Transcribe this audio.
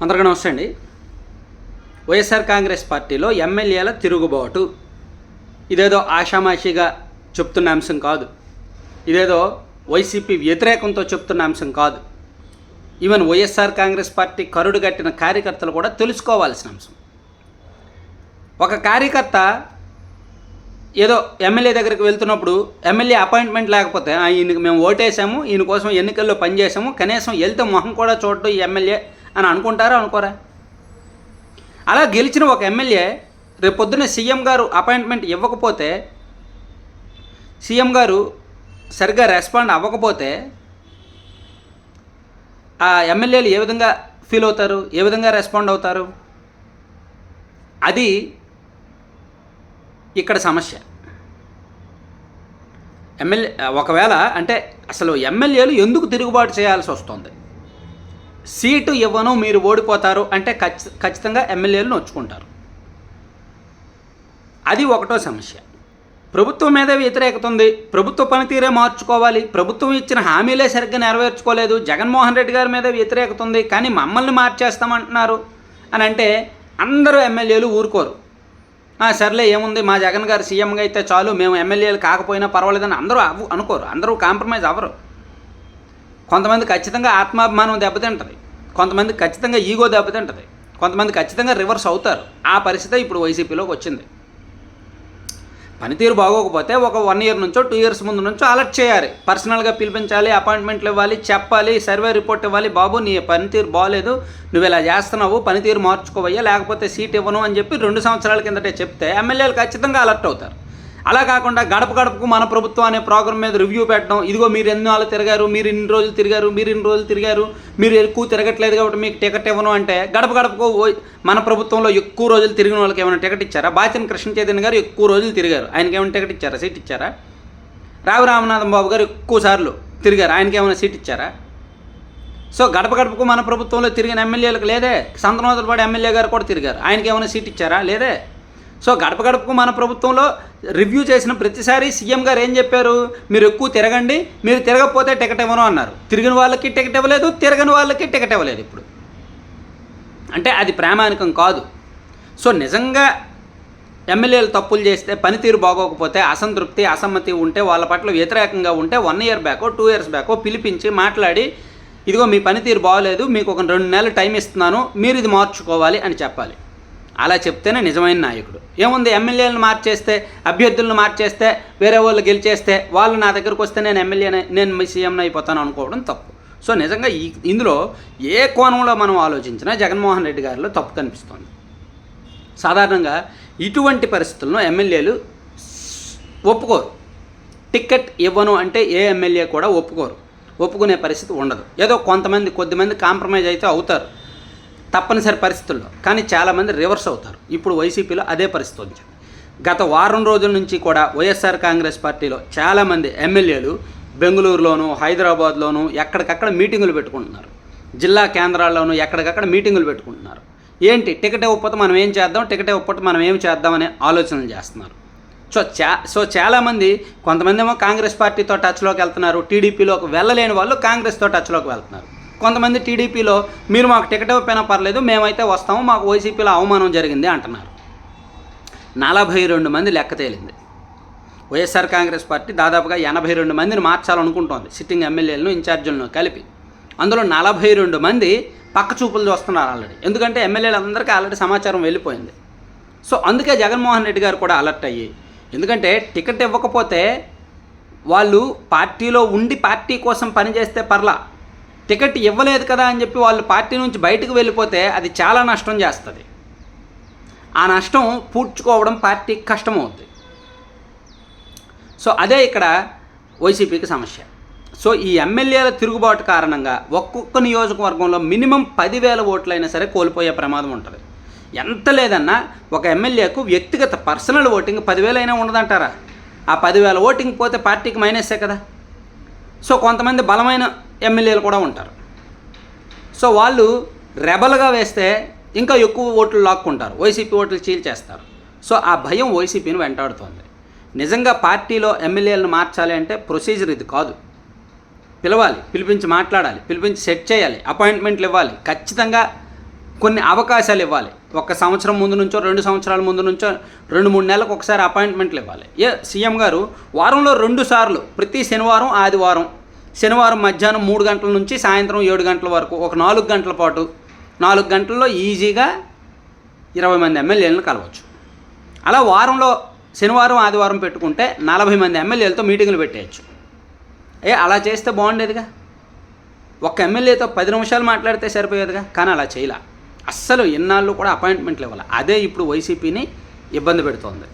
అందరికీ నమస్తే అండి. వైఎస్ఆర్ కాంగ్రెస్ పార్టీలో ఎమ్మెల్యేల తిరుగుబాటు ఇదేదో ఆషామాషిగా చెప్తున్న అంశం కాదు. ఇదేదో వైసీపీ వ్యతిరేకంతో చెప్తున్న అంశం కాదు. ఈవెన్ వైఎస్ఆర్ కాంగ్రెస్ పార్టీ కరుడు కట్టిన కార్యకర్తలు కూడా తెలుసుకోవాల్సిన అంశం. ఒక కార్యకర్త ఏదో ఎమ్మెల్యే దగ్గరికి వెళ్తున్నప్పుడు ఎమ్మెల్యే అపాయింట్మెంట్ లేకపోతే ఈయనకి మేము ఓటేసాము, ఈయన కోసం ఎన్నికల్లో పనిచేసాము, కనీసం వెళ్తే మొహం కూడా చూడటం ఈ ఎమ్మెల్యే అని అనుకుంటారా అనుకోరా? అలా గెలిచిన ఒక ఎమ్మెల్యే రేపు పొద్దున్న సీఎం గారు అపాయింట్మెంట్ ఇవ్వకపోతే, సీఎం గారు సరిగ్గా రెస్పాండ్ అవ్వకపోతే ఆ ఎమ్మెల్యేలు ఏ విధంగా ఫీల్ అవుతారు, ఏ విధంగా రెస్పాండ్ అవుతారు? అది ఇక్కడ సమస్య. ఎమ్మెల్యే ఒకవేళ అంటే అసలు ఎమ్మెల్యేలు ఎందుకు తిరుగుబాటు చేయాల్సి వస్తుంది? సీటు ఇవ్వను మీరు ఓడిపోతారు అంటే ఖచ్చితంగా ఎమ్మెల్యేలు నొచ్చుకుంటారు. అది ఒకటో సమస్య. ప్రభుత్వం మీద వ్యతిరేకత ఉంది, ప్రభుత్వ పనితీరే మార్చుకోవాలి, ప్రభుత్వం ఇచ్చిన హామీలే సరిగ్గా నెరవేర్చుకోలేదు, జగన్మోహన్ రెడ్డి గారి మీద వ్యతిరేకత ఉంది, కానీ మమ్మల్ని మార్చేస్తామంటున్నారు అని అంటే అందరూ ఎమ్మెల్యేలు ఊరుకోరు. సర్లే ఏముంది, మా జగన్ గారు సీఎంగా అయితే చాలు, మేము ఎమ్మెల్యేలు కాకపోయినా పర్వాలేదని అందరూ అనుకోరు, అందరూ కాంప్రమైజ్ అవ్వరు. కొంతమంది ఖచ్చితంగా ఆత్మాభిమానం దెబ్బతింటుంది, కొంతమంది ఖచ్చితంగా ఈగో దెబ్బతింటుంది, కొంతమంది ఖచ్చితంగా రివర్స్ అవుతారు. ఆ పరిస్థితి ఇప్పుడు వైసీపీలోకి వచ్చింది. పనితీరు బాగోకపోతే ఒక 1 year నుంచో 2 years ముందు నుంచో అలర్ట్ చేయాలి, పర్సనల్గా పిలిపించాలి, అపాయింట్మెంట్లు ఇవ్వాలి, చెప్పాలి, సర్వే రిపోర్ట్ ఇవ్వాలి, బాబు నీ పనితీరు బాగోలేదు, నువ్వు ఇలా చేస్తున్నావు, పనితీరు మార్చుకోవయ్యా, లేకపోతే సీట్ ఇవ్వను అని చెప్పి 2 సంవత్సరాల కిందటే చెప్తే ఎమ్మెల్యేలు ఖచ్చితంగా అలర్ట్ అవుతారు. అలా కాకుండా గడప గడపకు మన ప్రభుత్వం అనే ప్రోగ్రాం మీద రివ్యూ పెట్టడం, ఇదిగో మీరు ఎన్ని వాళ్ళు తిరిగారు, మీరు ఇన్ని రోజులు తిరిగారు, మీరు ఎక్కువ తిరగట్లేదు కాబట్టి మీకు టికెట్ ఇవ్వను అంటే గడప గడపకు మన ప్రభుత్వంలో ఎక్కువ రోజులు తిరిగిన వాళ్ళకి ఏమైనా టికెట్ ఇచ్చారా? బాచిన కృష్ణ చైతన్య గారు ఎక్కువ రోజులు తిరిగారు, ఆయనకి ఏమైనా టికెట్ ఇచ్చారా, సీట్ ఇచ్చారా? రావు రామనాథం బాబు గారు ఎక్కువ సార్లు తిరిగారు, ఆయనకి ఏమైనా సీట్ ఇచ్చారా? సో గడప గడపకు మన ప్రభుత్వంలో తిరిగిన ఎమ్మెల్యేలకు లేదే. సంతనోదలపాటి ఎమ్మెల్యే గారు కూడా తిరిగారు, ఆయనకి ఏమైనా సీట్ ఇచ్చారా? లేదే. సో గడప గడపకు మన ప్రభుత్వంలో రివ్యూ చేసిన ప్రతిసారి సీఎం గారు ఏం చెప్పారు? మీరు ఎక్కువ తిరగండి, మీరు తిరగకపోతే టికెట్ ఇవ్వను అన్నారు. తిరిగిన వాళ్ళకి టికెట్ ఇవ్వలేదు, తిరగని వాళ్ళకి టికెట్ ఇవ్వలేదు. ఇప్పుడు అంటే అది ప్రామాణికం కాదు. సో నిజంగా ఎమ్మెల్యేలు తప్పులు చేస్తే, పనితీరు బాగోకపోతే, అసంతృప్తి అసమ్మతి ఉంటే, వాళ్ళ పట్ల వ్యతిరేకంగా ఉంటే 1 year బ్యాకో 2 years బ్యాకో పిలిపించి మాట్లాడి, ఇదిగో మీ పనితీరు బాగోలేదు, మీకు ఒక 2 నెలలు టైం ఇస్తున్నాను, మీరు ఇది మార్చుకోవాలి అని చెప్పాలి. అలా చెప్తేనే నిజమైన నాయకుడు. ఏముంది, ఎమ్మెల్యేలను మార్చేస్తే, అభ్యర్థులను మార్చేస్తే, వేరే వాళ్ళు గెలిచేస్తే, వాళ్ళు నా దగ్గరకు వస్తే నేను ఎమ్మెల్యేనే, నేను సీఎంని అయిపోతాను అనుకోవడం తప్పు. సో నిజంగా ఇందులో ఏ కోణంలో మనం ఆలోచించినా జగన్మోహన్ రెడ్డి గారిలో తప్పు కనిపిస్తుంది. సాధారణంగా ఇటువంటి పరిస్థితులను ఎమ్మెల్యేలు ఒప్పుకోరు. టికెట్ ఇవ్వను అంటే ఏ ఎమ్మెల్యే కూడా ఒప్పుకునే పరిస్థితి ఉండదు. ఏదో కొద్దిమంది కాంప్రమైజ్ అయితే అవుతారు తప్పనిసరి పరిస్థితుల్లో, కానీ చాలామంది రివర్స్ అవుతారు. ఇప్పుడు వైసీపీలో అదే పరిస్థితి వచ్చింది. గత వారం రోజుల నుంచి కూడా వైఎస్ఆర్ కాంగ్రెస్ పార్టీలో చాలామంది ఎమ్మెల్యేలు బెంగళూరులోను, హైదరాబాద్లోను ఎక్కడికక్కడ మీటింగులు పెట్టుకుంటున్నారు, జిల్లా కేంద్రాల్లోనూ ఎక్కడికక్కడ మీటింగులు పెట్టుకుంటున్నారు. ఏంటి, టికెట్ ఇవ్వకపోతే మనం ఏం చేద్దాం, టికెట్ ఇవ్వకపోతే మనం ఏం చేద్దామనే ఆలోచనలు చేస్తున్నారు. సో చాలామంది, కొంతమంది ఏమో కాంగ్రెస్ పార్టీతో టచ్లోకి వెళ్తున్నారు, టీడీపీలోకి వెళ్ళలేని వాళ్ళు కాంగ్రెస్తో టచ్లోకి వెళ్తున్నారు. కొంతమంది టీడీపీలో మీరు మాకు టికెట్ ఇవ్వకపోయినా పర్లేదు, మేమైతే వస్తాము, మాకు వైసీపీలో అవమానం జరిగింది అంటున్నారు. 42 మంది లెక్క తేలింది. వైఎస్ఆర్ కాంగ్రెస్ పార్టీ దాదాపుగా 82 మందిని మార్చాలనుకుంటోంది, సిట్టింగ్ ఎమ్మెల్యేలను ఇన్ఛార్జీలను కలిపి. అందులో 42 మంది పక్క చూపులు చూస్తున్నారు ఆల్రెడీ. ఎందుకంటే ఎమ్మెల్యేలు అందరికీ ఆల్రెడీ సమాచారం వెళ్ళిపోయింది. సో అందుకే జగన్మోహన్ రెడ్డి గారు కూడా అలర్ట్ అయ్యి, ఎందుకంటే టికెట్ ఇవ్వకపోతే వాళ్ళు పార్టీలో ఉండి పార్టీ కోసం పనిచేస్తే పర్లా, టికెట్ ఇవ్వలేదు కదా అని చెప్పి వాళ్ళు పార్టీ నుంచి బయటకు వెళ్ళిపోతే అది చాలా నష్టం చేస్తుంది. ఆ నష్టం పూడ్చుకోవడం పార్టీకి కష్టమవుతుంది. సో అదే ఇక్కడ వైసీపీకి సమస్య. సో ఈ ఎమ్మెల్యేల తిరుగుబాటు కారణంగా ఒక్కొక్క నియోజకవర్గంలో మినిమం 10,000 ఓట్లైనా సరే కోల్పోయే ప్రమాదం ఉంటుంది. ఎంత లేదన్నా ఒక ఎమ్మెల్యేకు వ్యక్తిగత పర్సనల్ ఓటింగ్ 10,000 అయినా ఉండదంటారా? ఆ 10,000 ఓటింగ్ పోతే పార్టీకి మైనస్సే కదా. సో కొంతమంది బలమైన ఎమ్మెల్యేలు కూడా ఉంటారు. సో వాళ్ళు రెబల్గా వేస్తే ఇంకా ఎక్కువ ఓట్లు లాక్కుంటారు, వైసీపీ ఓట్లు చీల్చేస్తారు. సో ఆ భయం వైసీపీని వెంటాడుతోంది. నిజంగా పార్టీలో ఎమ్మెల్యేలను మార్చాలి అంటే ప్రొసీజర్ ఇది కాదు. పిలవాలి, పిలిపించి మాట్లాడాలి, పిలిపించి సెట్ చేయాలి, అపాయింట్మెంట్లు ఇవ్వాలి, ఖచ్చితంగా కొన్ని అవకాశాలు ఇవ్వాలి. 1 సంవత్సరం ముందు నుంచో 2 సంవత్సరాల ముందు నుంచో 2-3 నెలలకు ఒకసారి అపాయింట్మెంట్లు ఇవ్వాలి. సీఎం గారు వారంలో 2 సార్లు ప్రతి శనివారం ఆదివారం మధ్యాహ్నం 3 గంటల నుంచి సాయంత్రం 7 గంటల వరకు ఒక 4 గంటల పాటు 4 గంటల్లో ఈజీగా 20 మంది ఎమ్మెల్యేలను కలవచ్చు. అలా వారంలో శనివారం ఆదివారం పెట్టుకుంటే 40 మంది ఎమ్మెల్యేలతో మీటింగులు పెట్టేయచ్చు. అలా చేస్తే బాగుండేదిగా. ఒక్క ఎమ్మెల్యేతో 10 నిమిషాలు మాట్లాడితే సరిపోయేదిగా. కానీ అలా చేయలే. అస్సలు ఎన్నాళ్ళు కూడా అపాయింట్మెంట్లు ఇవ్వాలి. అదే ఇప్పుడు వైసీపీని ఇబ్బంది పెడుతోంది.